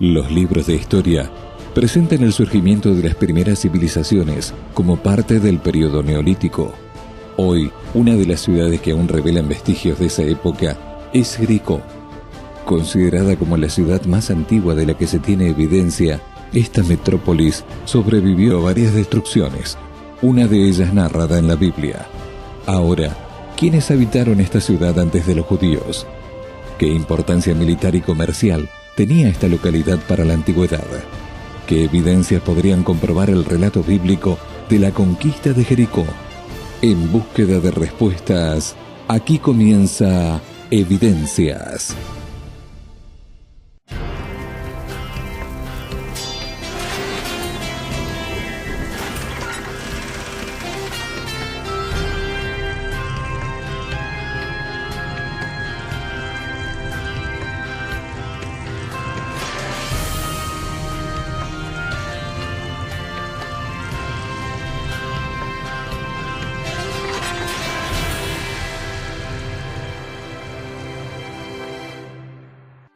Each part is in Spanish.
Los libros de historia presentan el surgimiento de las primeras civilizaciones como parte del periodo neolítico. Hoy, una de las ciudades que aún revelan vestigios de esa época es Jericó. Considerada como la ciudad más antigua de la que se tiene evidencia, esta metrópolis sobrevivió a varias destrucciones, una de ellas narrada en la Biblia. Ahora, ¿quiénes habitaron esta ciudad antes de los judíos? ¿Qué importancia militar y comercial tenía esta localidad para la antigüedad? ¿Qué evidencias podrían comprobar el relato bíblico de la conquista de Jericó? En búsqueda de respuestas, aquí comienza Evidencias.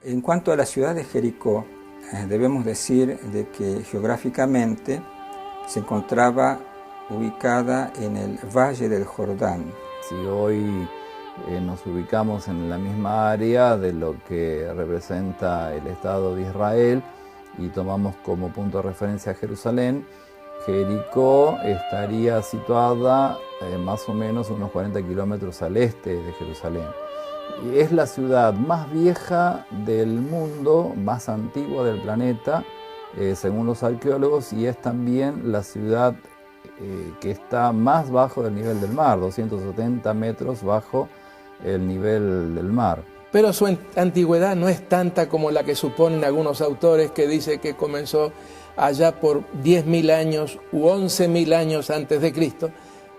En cuanto a la ciudad de Jericó, debemos decir de que geográficamente se encontraba ubicada en el Valle del Jordán. Si hoy nos ubicamos en la misma área de lo que representa el Estado de Israel y tomamos como punto de referencia a Jerusalén, Jericó estaría situada más o menos unos 40 kilómetros al este de Jerusalén. Es la ciudad más vieja del mundo, más antigua del planeta, según los arqueólogos, y es también la ciudad que está más bajo del nivel del mar, 270 metros bajo el nivel del mar. Pero su antigüedad no es tanta como la que suponen algunos autores, que dice que comenzó allá por 10.000 años u 11.000 años antes de Cristo.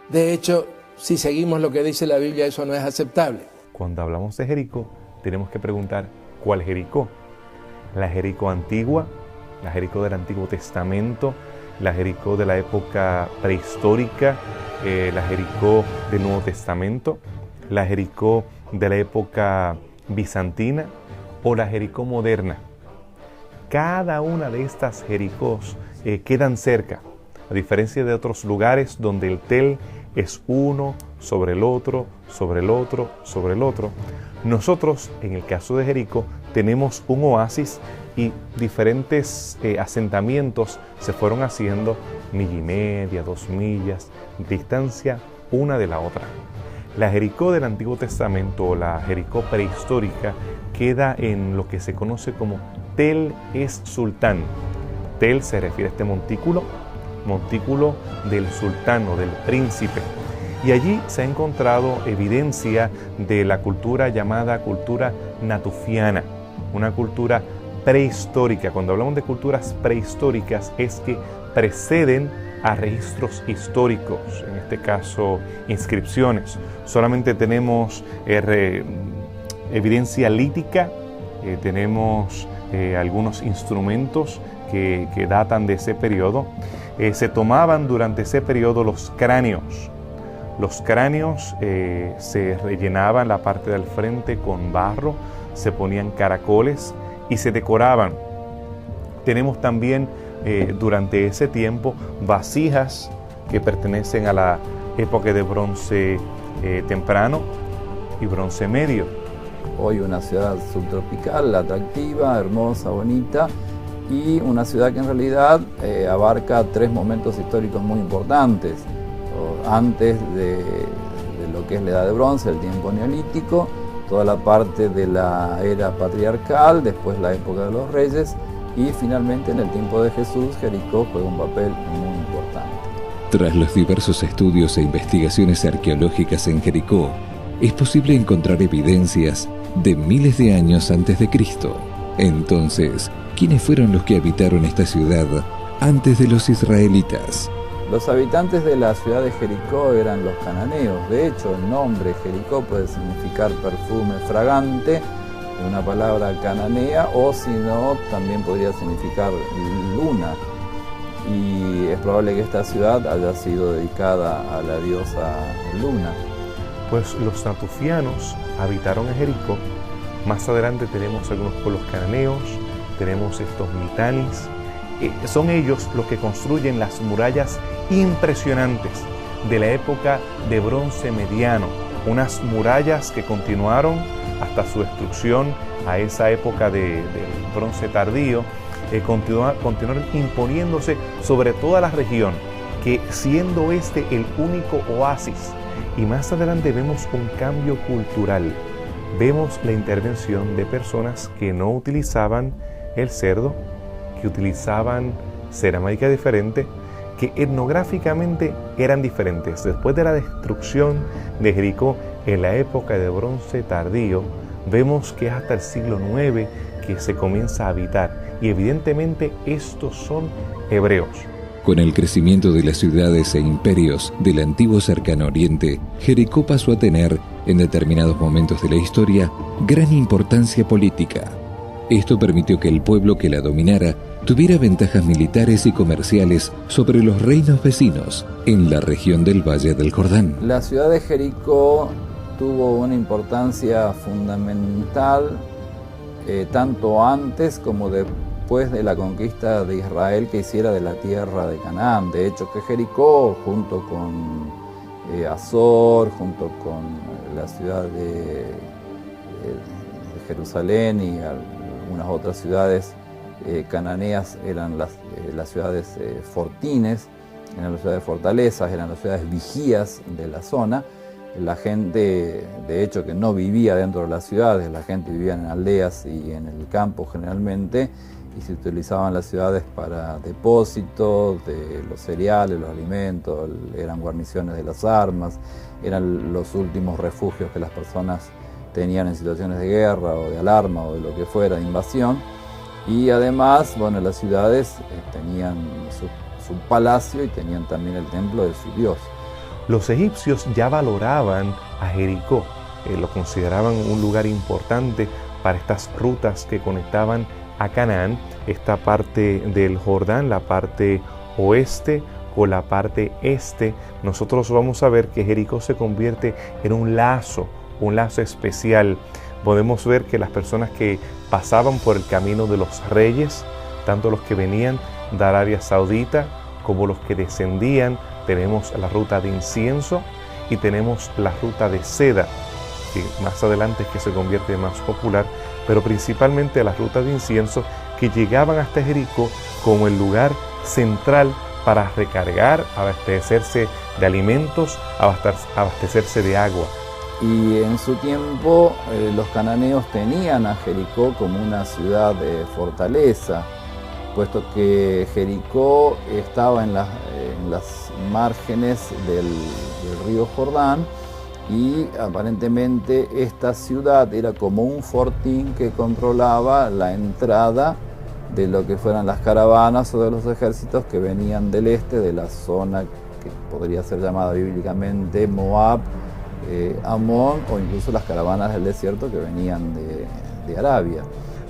De hecho, si seguimos lo que dice la Biblia, eso no es aceptable. Cuando hablamos de Jericó, tenemos que preguntar, ¿cuál Jericó? ¿La Jericó antigua? ¿La Jericó del Antiguo Testamento? ¿La Jericó de la época prehistórica? ¿La Jericó del Nuevo Testamento? ¿La Jericó de la época bizantina? ¿O la Jericó moderna? Cada una de estas Jericós quedan cerca, a diferencia de otros lugares donde el tel es uno sobre el otro, sobre el otro, sobre el otro. Nosotros, en el caso de Jericó, tenemos un oasis y diferentes asentamientos se fueron haciendo 1,5 millas, 2 millas, distancia una de la otra. La Jericó del Antiguo Testamento, o la Jericó prehistórica, queda en lo que se conoce como Tel es Sultán. Tel se refiere a este montículo del sultán o del príncipe. Y allí se ha encontrado evidencia de la cultura llamada cultura natufiana, una cultura prehistórica. Cuando hablamos de culturas prehistóricas es que preceden a registros históricos, en este caso inscripciones. Solamente tenemos evidencia lítica, tenemos algunos instrumentos que datan de ese periodo. Se tomaban durante ese periodo los cráneos. Los cráneos se rellenaban la parte del frente con barro, se ponían caracoles y se decoraban. Tenemos también durante ese tiempo vasijas que pertenecen a la época de bronce temprano y bronce medio. Hoy una ciudad subtropical, atractiva, hermosa, bonita, y una ciudad que en realidad abarca 3 momentos históricos muy importantes. Antes de lo que es la Edad de Bronce, el tiempo neolítico, toda la parte de la era patriarcal, después la época de los reyes, y finalmente en el tiempo de Jesús, Jericó juega un papel muy importante. Tras los diversos estudios e investigaciones arqueológicas en Jericó, es posible encontrar evidencias de miles de años antes de Cristo. Entonces, ¿quiénes fueron los que habitaron esta ciudad antes de los israelitas? Los habitantes de la ciudad de Jericó eran los cananeos. De hecho, el nombre Jericó puede significar perfume fragante, de una palabra cananea, o si no, también podría significar luna. Y es probable que esta ciudad haya sido dedicada a la diosa Luna. Pues los natufianos habitaron en Jericó. Más adelante tenemos algunos pueblos cananeos, tenemos estos mitanis. Son ellos los que construyen las murallas impresionantes de la época de bronce mediano, unas murallas que continuaron hasta su destrucción a esa época del bronce tardío, continuaron imponiéndose sobre toda la región, que siendo este el único oasis. Y más adelante vemos un cambio cultural, vemos la intervención de personas que no utilizaban el cerdo, que utilizaban cerámica diferente, que etnográficamente eran diferentes. Después de la destrucción de Jericó en la época de bronce tardío, vemos que es hasta el siglo IX que se comienza a habitar, y evidentemente estos son hebreos. Con el crecimiento de las ciudades e imperios del antiguo cercano oriente, Jericó pasó a tener, en determinados momentos de la historia, gran importancia política. Esto permitió que el pueblo que la dominara tuviera ventajas militares y comerciales sobre los reinos vecinos en la región del Valle del Jordán. La ciudad de Jericó tuvo una importancia fundamental tanto antes como después de la conquista de Israel que hiciera de la tierra de Canaán. De hecho, que Jericó, junto con Azor, junto con la ciudad de Jerusalén y algunas otras ciudades cananeas, eran las ciudades fortines, eran las ciudades fortalezas, eran las ciudades vigías de la zona. La gente, de hecho, que no vivía dentro de las ciudades, la gente vivía en aldeas y en el campo generalmente, y se utilizaban las ciudades para depósitos de los cereales, los alimentos, eran guarniciones de las armas, eran los últimos refugios que las personas tenían en situaciones de guerra o de alarma o de lo que fuera, de invasión. Y además, bueno, las ciudades tenían su palacio y tenían también el templo de su dios. Los egipcios ya valoraban a Jericó, lo consideraban un lugar importante para estas rutas que conectaban a Canaán, esta parte del Jordán, la parte oeste con la parte este. Nosotros vamos a ver que Jericó se convierte en un lazo especial. Podemos ver que las personas que pasaban por el camino de los reyes, tanto los que venían de Arabia Saudita como los que descendían, tenemos la ruta de incienso y tenemos la ruta de seda, que más adelante es que se convierte más popular, pero principalmente la ruta de incienso, que llegaban hasta Jericó como el lugar central para recargar, abastecerse de alimentos, abastecerse de agua. Y en su tiempo los cananeos tenían a Jericó como una ciudad de fortaleza, puesto que Jericó estaba en las márgenes del río Jordán, y aparentemente esta ciudad era como un fortín que controlaba la entrada de lo que fueran las caravanas o de los ejércitos que venían del este, de la zona que podría ser llamada bíblicamente Moab, Amón, o incluso las caravanas del desierto que venían de Arabia.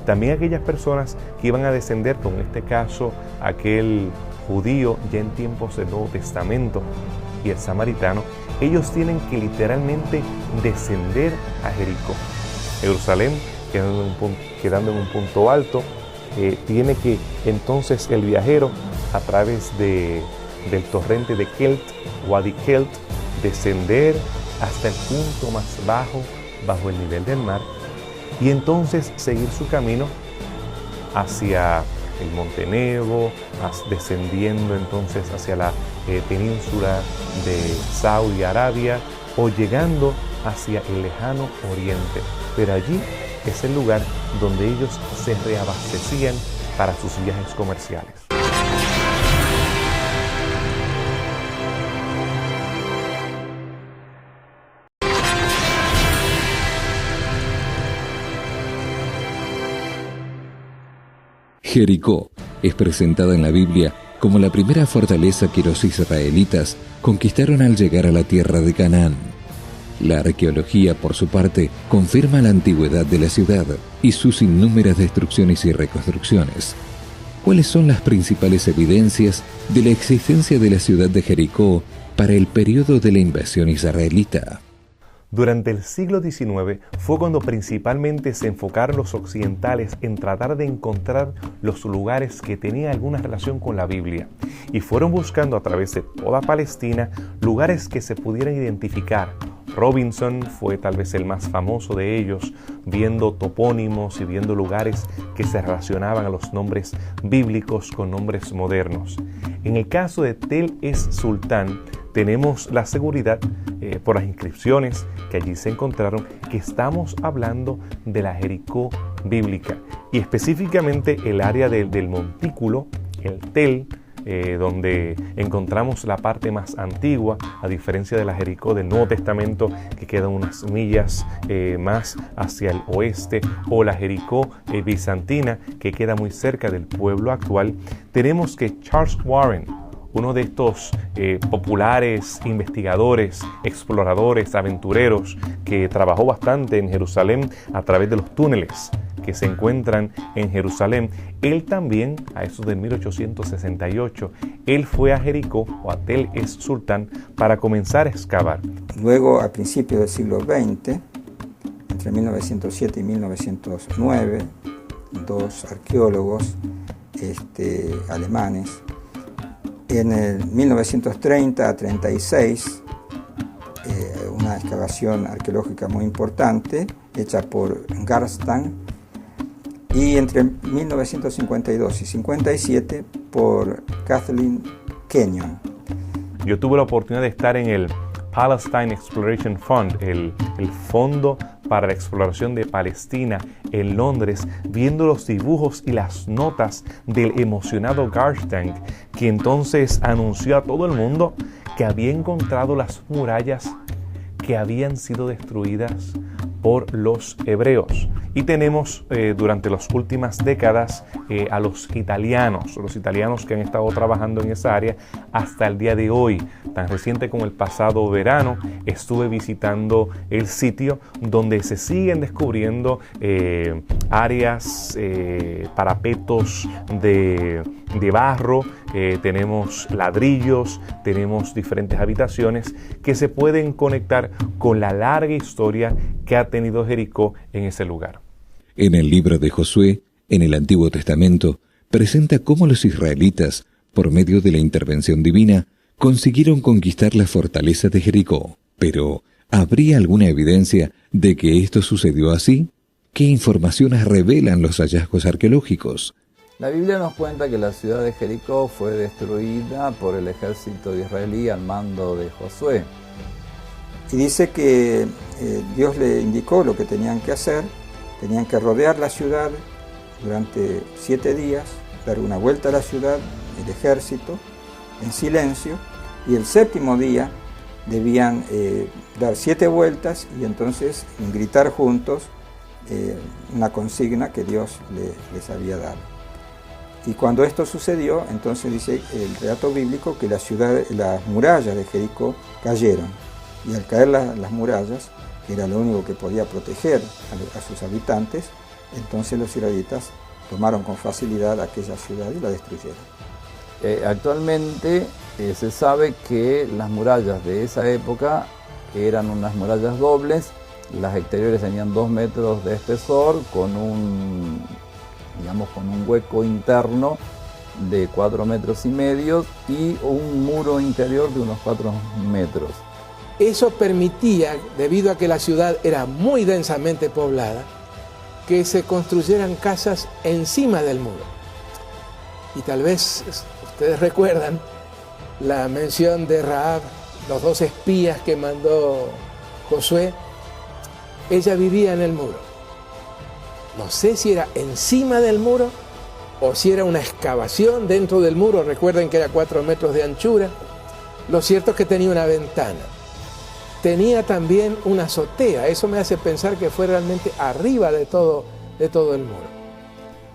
También aquellas personas que iban a descender, como en este caso aquel judío ya en tiempos del Nuevo Testamento y el samaritano, ellos tienen que literalmente descender a Jericó. Jerusalén, quedando en un punto alto, tiene que entonces el viajero, a través del torrente de Kelt, Wadi Kelt, descender hasta el punto más bajo el nivel del mar, y entonces seguir su camino hacia el Monte Nebo, descendiendo entonces hacia la península de Saudi Arabia, o llegando hacia el lejano oriente. Pero allí es el lugar donde ellos se reabastecían para sus viajes comerciales. Jericó es presentada en la Biblia como la primera fortaleza que los israelitas conquistaron al llegar a la tierra de Canaán. La arqueología, por su parte, confirma la antigüedad de la ciudad y sus innúmeras destrucciones y reconstrucciones. ¿Cuáles son las principales evidencias de la existencia de la ciudad de Jericó para el periodo de la invasión israelita? Durante el siglo XIX fue cuando principalmente se enfocaron los occidentales en tratar de encontrar los lugares que tenían alguna relación con la Biblia y fueron buscando a través de toda Palestina lugares que se pudieran identificar. Robinson fue tal vez el más famoso de ellos, viendo topónimos y viendo lugares que se relacionaban a los nombres bíblicos con nombres modernos. En el caso de Tel es Sultán, tenemos la seguridad por las inscripciones que allí se encontraron que estamos hablando de la Jericó bíblica y específicamente el área del montículo, el Tel, donde encontramos la parte más antigua, a diferencia de la Jericó del Nuevo Testamento, que queda unas millas más hacia el oeste, o la Jericó bizantina, que queda muy cerca del pueblo actual. Tenemos que Charles Warren, uno de estos populares investigadores, exploradores, aventureros, que trabajó bastante en Jerusalén a través de los túneles que se encuentran en Jerusalén, él también, a eso de 1868, él fue a Jericó o a Tel es Sultán para comenzar a excavar. Luego, a principios del siglo XX, entre 1907 y 1909, dos arqueólogos alemanes, en el 1930 a 36, una excavación arqueológica muy importante, hecha por Garstang, y entre 1952 y 57 por Kathleen Kenyon. Yo tuve la oportunidad de estar en el Palestine Exploration Fund, el fondo para la exploración de Palestina en Londres, viendo los dibujos y las notas del emocionado Garstang, que entonces anunció a todo el mundo que había encontrado las murallas que habían sido destruidas por los hebreos. Y tenemos durante las últimas décadas a los italianos que han estado trabajando en esa área hasta el día de hoy. Tan reciente como el pasado verano estuve visitando el sitio donde se siguen descubriendo áreas, parapetos de barro, tenemos ladrillos, tenemos diferentes habitaciones que se pueden conectar con la larga historia que ha tenido Jericó en ese lugar. En el libro de Josué, en el Antiguo Testamento, presenta cómo los israelitas, por medio de la intervención divina, consiguieron conquistar la fortaleza de Jericó. Pero, ¿habría alguna evidencia de que esto sucedió así? ¿Qué informaciones revelan los hallazgos arqueológicos? La Biblia nos cuenta que la ciudad de Jericó fue destruida por el ejército israelí al mando de Josué. Y dice que Dios le indicó lo que tenían que hacer. Tenían que rodear la ciudad durante 7 días, dar una vuelta a la ciudad, el ejército, en silencio, y el 7º día debían dar 7 vueltas y entonces gritar juntos una consigna que Dios les había dado. Y cuando esto sucedió, entonces dice el relato bíblico que las murallas de Jericó cayeron, y al caer las murallas, que era lo único que podía proteger a sus habitantes, entonces los israelitas tomaron con facilidad aquella ciudad y la destruyeron. Actualmente se sabe que las murallas de esa época eran unas murallas dobles, las exteriores tenían 2 metros de espesor con un hueco interno de 4,5 metros y un muro interior de unos 4 metros. Eso permitía, debido a que la ciudad era muy densamente poblada, que se construyeran casas encima del muro. Y tal vez ustedes recuerdan la mención de Rahab, los 2 espías que mandó Josué. Ella vivía en el muro. No sé si era encima del muro o si era una excavación dentro del muro. Recuerden que era 4 metros de anchura. Lo cierto es que tenía una ventana. Tenía también una azotea. Eso me hace pensar que fue realmente arriba de todo el muro.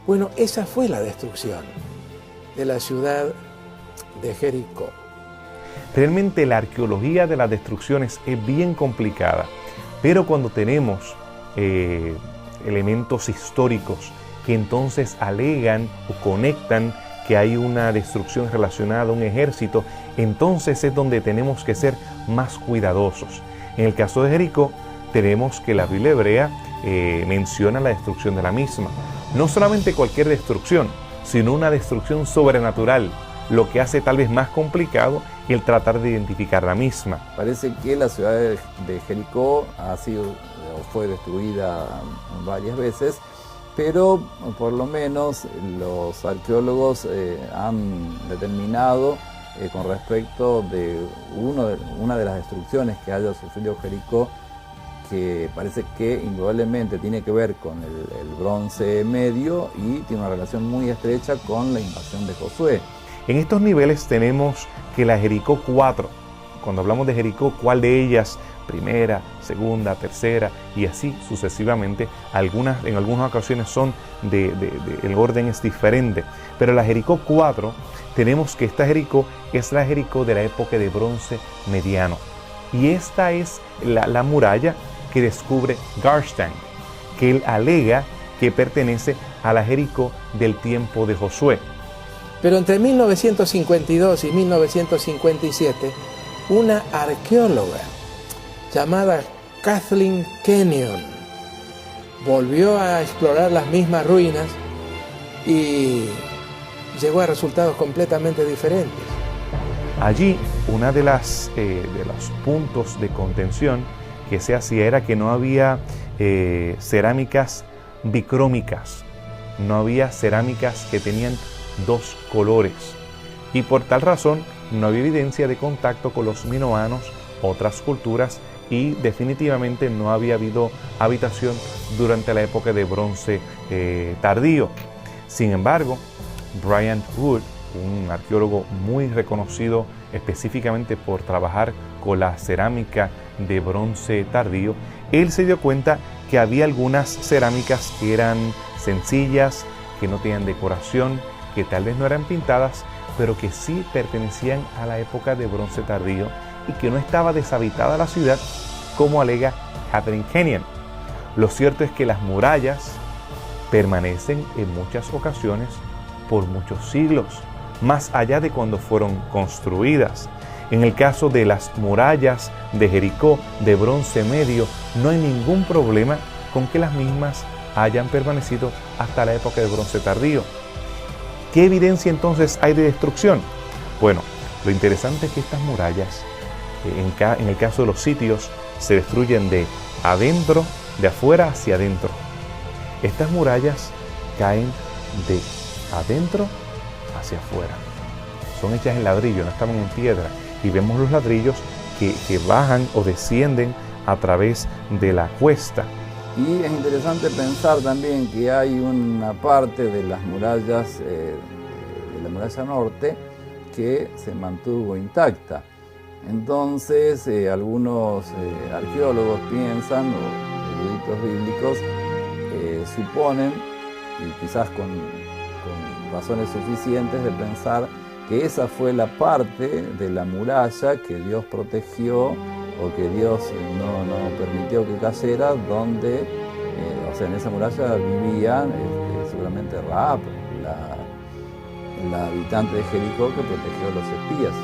Bueno, esa fue la destrucción de la ciudad de Jericó. Realmente la arqueología de las destrucciones es bien complicada, pero cuando tenemos elementos históricos que entonces alegan o conectan que hay una destrucción relacionada a un ejército, entonces es donde tenemos que ser más cuidadosos. En el caso de Jericó, tenemos que la Biblia hebrea menciona la destrucción de la misma. No solamente cualquier destrucción, sino una destrucción sobrenatural, lo que hace tal vez más complicado el tratar de identificar la misma. Parece que la ciudad de Jericó fue destruida varias veces, pero por lo menos los arqueólogos han determinado con respecto de una de las destrucciones que haya sufrido Jericó, que parece que indudablemente tiene que ver con el Bronce Medio y tiene una relación muy estrecha con la invasión de Josué. En estos niveles tenemos que la Jericó 4, cuando hablamos de Jericó, ¿cuál de ellas? Primera, segunda, tercera y así sucesivamente. En algunas ocasiones son el orden es diferente, pero la Jericó 4 tenemos que esta Jericó es la Jericó de la época de Bronce Mediano, y esta es la muralla que descubre Garstang, que él alega que pertenece a la Jericó del tiempo de Josué. Pero entre 1952 y 1957, una arqueóloga llamada Kathleen Kenyon volvió a explorar las mismas ruinas y llegó a resultados completamente diferentes. Allí, uno de los puntos de contención que se hacía era que no había cerámicas bicrómicas, no había cerámicas que tenían dos colores, y por tal razón no había evidencia de contacto con los minoanos, otras culturas, y definitivamente no había habido habitación durante la época de Bronce tardío. Sin embargo, Brian Wood, un arqueólogo muy reconocido específicamente por trabajar con la cerámica de Bronce tardío, él se dio cuenta que había algunas cerámicas que eran sencillas, que no tenían decoración, que tal vez no eran pintadas, pero que sí pertenecían a la época de Bronce tardío y que no estaba deshabitada la ciudad, como alega Kathleen Kenyon. Lo cierto es que las murallas permanecen en muchas ocasiones por muchos siglos, más allá de cuando fueron construidas. En el caso de las murallas de Jericó de Bronce Medio, no hay ningún problema con que las mismas hayan permanecido hasta la época de Bronce tardío. ¿Qué evidencia entonces hay de destrucción? Bueno, lo interesante es que estas murallas, en el caso de los sitios, se destruyen de adentro, de afuera hacia adentro. Estas murallas caen de adentro hacia afuera. Son hechas en ladrillo, no estaban en piedra. Y vemos los ladrillos que bajan o descienden a través de la cuesta. Y es interesante pensar también que hay una parte de las murallas, de la muralla norte, que se mantuvo intacta. Entonces, algunos arqueólogos piensan, o eruditos bíblicos, suponen, y quizás con razones suficientes, de pensar que esa fue la parte de la muralla que Dios protegió o que Dios no permitió que cayera, donde, en esa muralla vivía seguramente Rahab, la habitante de Jericó que protegió a los espías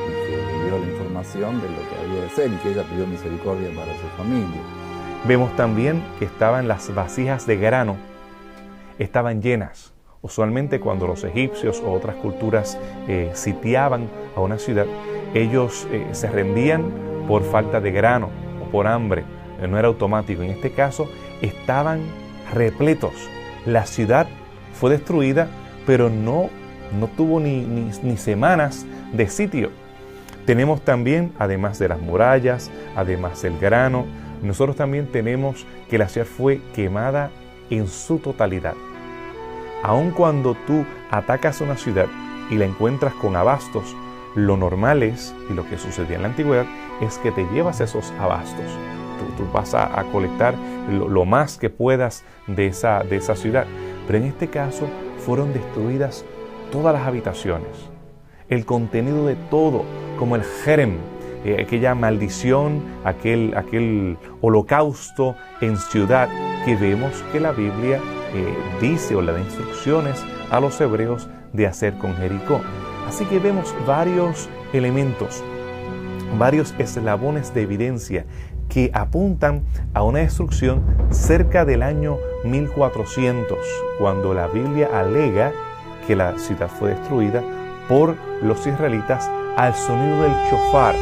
y que le dio la información de lo que había de ser y que ella pidió misericordia para su familia. Vemos también que estaban las vasijas de grano, estaban llenas. Usualmente cuando los egipcios o otras culturas sitiaban a una ciudad, ellos se rendían por falta de grano o por hambre, no era automático. En este caso estaban repletos. La ciudad fue destruida, pero no tuvo ni semanas de sitio. Tenemos también, además de las murallas, además del grano, nosotros también tenemos que la ciudad fue quemada en su totalidad. Aun cuando tú atacas una ciudad y la encuentras con abastos, lo normal es, y lo que sucedía en la antigüedad, es que te llevas esos abastos. Tú vas a colectar lo más que puedas de esa ciudad. Pero en este caso fueron destruidas todas las habitaciones, el contenido de todo, como el jerem, aquella maldición, aquel holocausto en ciudad que vemos que la Biblia dice o le da instrucciones a los hebreos de hacer con Jericó. Así que vemos varios elementos varios eslabones de evidencia que apuntan a una destrucción cerca del año 1400, cuando la Biblia alega que la ciudad fue destruida por los israelitas al sonido del shofar,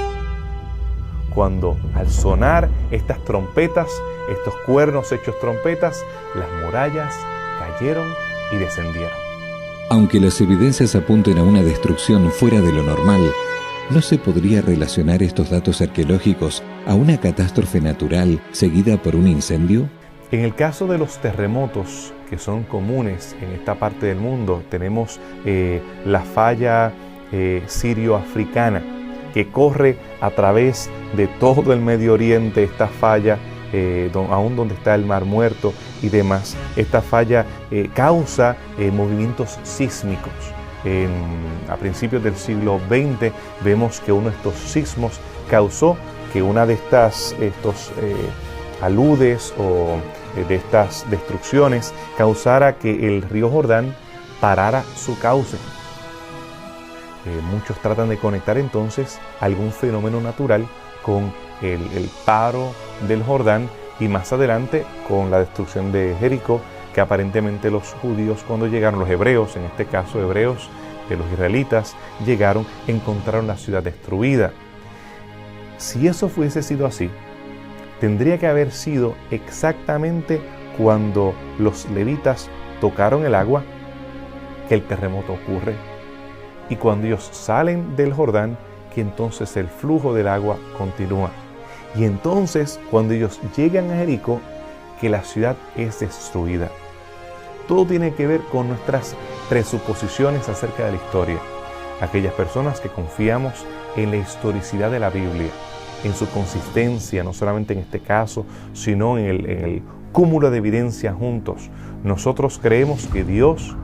cuando al sonar estas trompetas, estos cuernos hechos trompetas, las murallas cayeron y descendieron. Aunque las evidencias apunten a una destrucción fuera de lo normal, ¿no se podría relacionar estos datos arqueológicos a una catástrofe natural seguida por un incendio? En el caso de los terremotos, que son comunes en esta parte del mundo, tenemos la falla sirio-africana, que corre a través de todo el Medio Oriente, esta falla, aún donde está el Mar Muerto y demás. Esta falla causa movimientos sísmicos. A principios del siglo XX vemos que uno de estos sismos causó que una de estos aludes o de estas destrucciones causara que el río Jordán parara su cauce. Muchos tratan de conectar entonces algún fenómeno natural con el paro del Jordán y más adelante con la destrucción de Jericó, que aparentemente los judíos, cuando llegaron, los hebreos, en este caso hebreos, los israelitas, llegaron, encontraron la ciudad destruida. Si eso fuese sido así, tendría que haber sido exactamente cuando los levitas tocaron el agua que el terremoto ocurre, y cuando ellos salen del Jordán, que entonces el flujo del agua continúa. Y entonces, cuando ellos llegan a Jericó, que la ciudad es destruida. Todo tiene que ver con nuestras presuposiciones acerca de la historia. Aquellas personas que confiamos en la historicidad de la Biblia, en su consistencia, no solamente en este caso, sino en el cúmulo de evidencia juntos. Nosotros creemos que Dios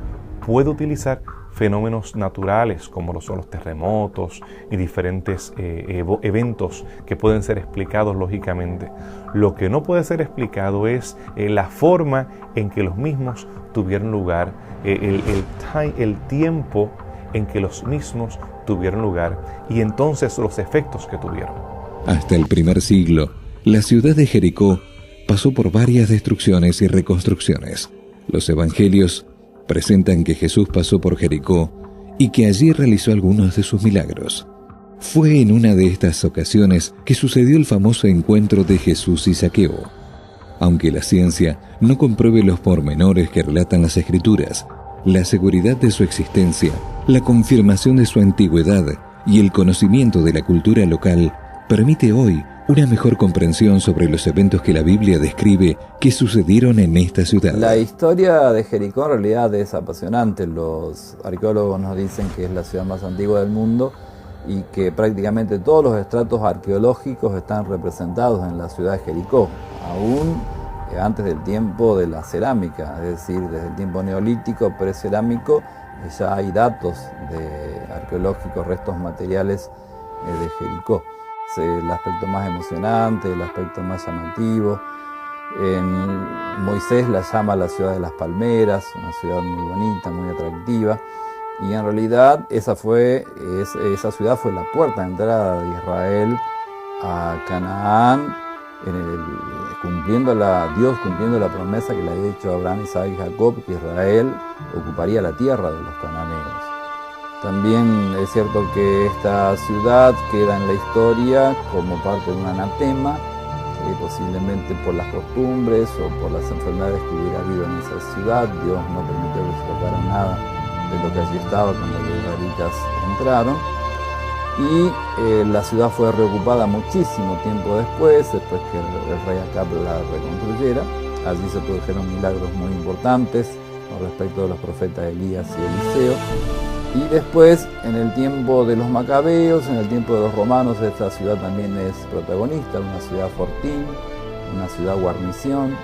puede utilizar fenómenos naturales como lo son los terremotos y diferentes eventos que pueden ser explicados lógicamente. Lo que no puede ser explicado es la forma en que los mismos tuvieron lugar, el tiempo en que los mismos tuvieron lugar y entonces los efectos que tuvieron. Hasta el primer siglo, la ciudad de Jericó pasó por varias destrucciones y reconstrucciones. Los evangelios presentan que Jesús pasó por Jericó y que allí realizó algunos de sus milagros. Fue en una de estas ocasiones que sucedió el famoso encuentro de Jesús y Zaqueo. Aunque la ciencia no compruebe los pormenores que relatan las Escrituras, la seguridad de su existencia, la confirmación de su antigüedad y el conocimiento de la cultura local permite hoy una mejor comprensión sobre los eventos que la Biblia describe que sucedieron en esta ciudad. La historia de Jericó en realidad es apasionante. Los arqueólogos nos dicen que es la ciudad más antigua del mundo y que prácticamente todos los estratos arqueológicos están representados en la ciudad de Jericó, aún antes del tiempo de la cerámica, es decir, desde el tiempo neolítico, precerámico, ya hay datos arqueológicos, restos materiales de Jericó. El aspecto más emocionante, el aspecto más llamativo. Moisés la llama la ciudad de las palmeras, una ciudad muy bonita, muy atractiva, y en realidad esa ciudad fue la puerta de entrada de Israel a Canaán, Dios cumpliendo la promesa que le había hecho a Abraham, Isaac y Jacob, que Israel ocuparía la tierra de los cananeos. También es cierto que esta ciudad queda en la historia como parte de un anatema, posiblemente por las costumbres o por las enfermedades que hubiera habido en esa ciudad. Dios no permitió que se tocara nada de lo que allí estaba cuando los israelitas entraron. Y la ciudad fue reocupada muchísimo tiempo después que el rey Acab la reconstruyera. Allí se produjeron milagros muy importantes con respecto de los profetas Elías y Eliseo. Y después, en el tiempo de los macabeos, en el tiempo de los romanos, esta ciudad también es protagonista, una ciudad fortín, una ciudad guarnición,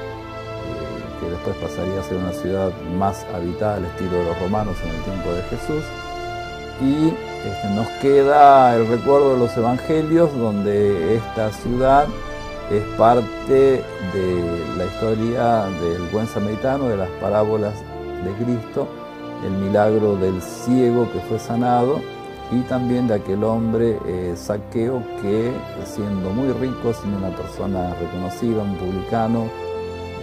que después pasaría a ser una ciudad más habitada al estilo de los romanos en el tiempo de Jesús. Y nos queda el recuerdo de los evangelios, donde esta ciudad es parte de la historia del buen samaritano, de las parábolas de Cristo, el milagro del ciego que fue sanado y también de aquel hombre Zaqueo que, siendo muy rico, siendo una persona reconocida, un publicano,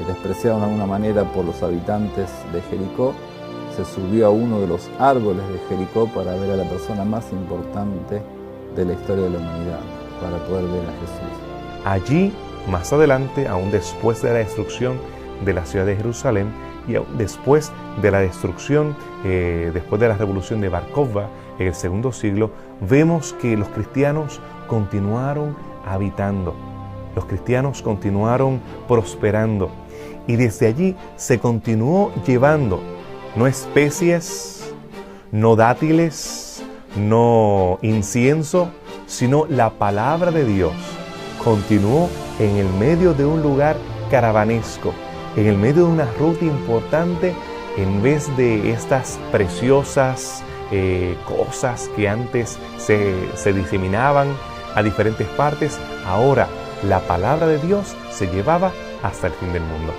despreciado de alguna manera por los habitantes de Jericó, se subió a uno de los árboles de Jericó para ver a la persona más importante de la historia de la humanidad, para poder ver a Jesús. Allí, más adelante, aún después de la destrucción de la ciudad de Jerusalén y aún después de la destrucción, después de la revolución de Bar Kokhba en el segundo siglo, vemos que los cristianos continuaron habitando, los cristianos continuaron prosperando, y desde allí se continuó llevando no especies, no dátiles, no incienso, sino la palabra de Dios. Continuó en el medio de un lugar caravanesco, en el medio de una ruta importante, en vez de estas preciosas cosas que antes se diseminaban a diferentes partes. Ahora la palabra de Dios se llevaba hasta el fin del mundo.